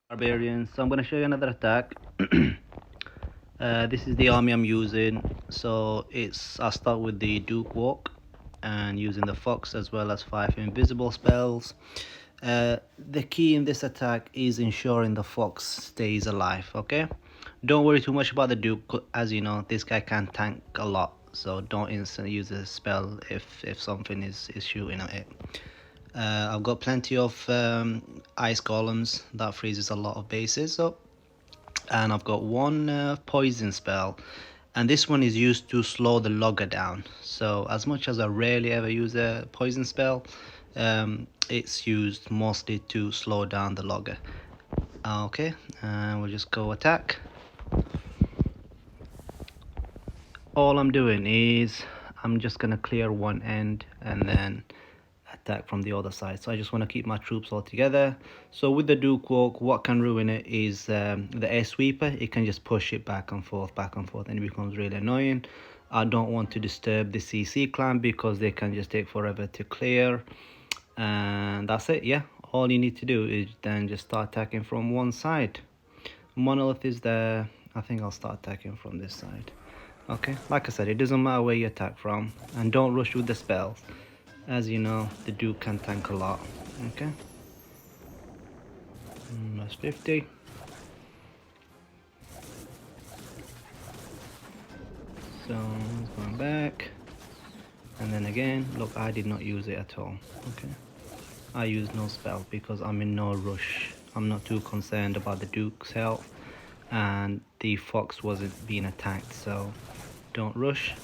Barbarians. So I'm going to show you another attack. This is the army I'm using. So I'll start with the Duke Walk and using the Fox as well as 5 invisible spells. The key in this attack is ensuring the Fox stays alive. Okay, don't worry too much about the Duke. As you know, this guy can tank a lot, so don't instantly use a spell if something is shooting at it. I've got plenty of ice golems that freezes a lot of bases up, and I've got one poison spell, and this one is used to slow the logger down. So as much as I rarely ever use a poison spell, it's used mostly to slow down the logger. Okay, and we'll just go attack. All I'm doing is I'm just gonna clear one end and then attack from the other side. So I just want to keep my troops all together. So with the Duke Walk, what can ruin it is the air sweeper. It can just push it back and forth, and it becomes really annoying. I don't want to disturb the CC clan because they can just take forever to clear. And that's it. Yeah, all you need to do is then just start attacking from one side. Monolith is there. I think I'll start attacking from this side. Okay, like I said, it doesn't matter where you attack from, and don't rush with the spells. As you know, the Duke can tank a lot. Okay, that's 50. So it's going back, and then again, look, I did not use it at all. Okay, I used no spell because I'm in no rush. I'm not too concerned about the Duke's health, and the Fox wasn't being attacked, so don't rush.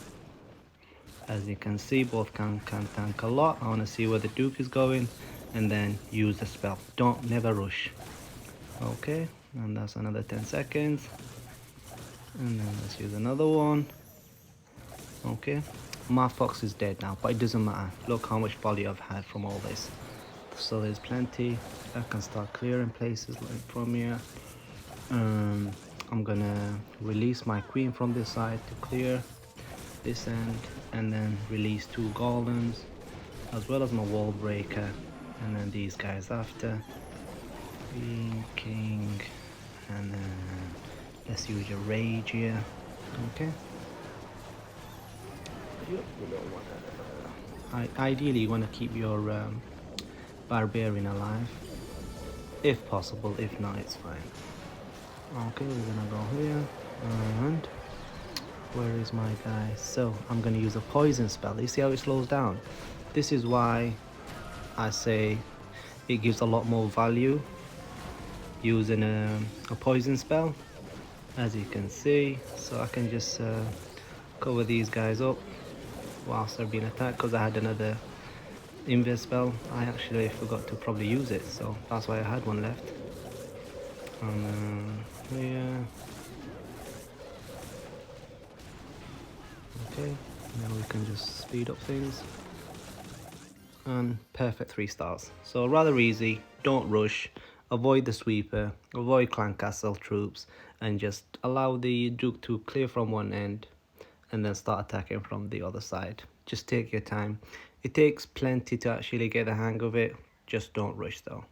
As you can see, both can tank a lot. I want to see where the Duke is going and then use the spell. Don't never rush. Okay, and that's another 10 seconds. And then let's use another one. Okay, my Fox is dead now, but it doesn't matter. Look how much value I've had from all this. So there's plenty. I can start clearing places like from here. I'm gonna release my queen from this side to clear this end, and then release 2 golems as well as my wall breaker, and then these guys after. Queen, king, and then let's use your rage here. Okay. Ideally you want to keep your barbarian alive if possible. If not, it's fine. Okay, we're gonna go here, and where is my guy? So I'm gonna use a poison spell. You see how it slows down? This is why I say it gives a lot more value using a poison spell, as you can see. So I can just cover these guys up whilst they're being attacked, because I had another invis spell. I actually forgot to probably use it, so that's why I had one left. And here. Okay, now we can just speed up things. And perfect 3 stars. So rather easy, don't rush, avoid the sweeper, avoid clan castle troops, and just allow the Duke to clear from one end and then start attacking from the other side. Just take your time. It takes plenty to actually get the hang of it, just don't rush though.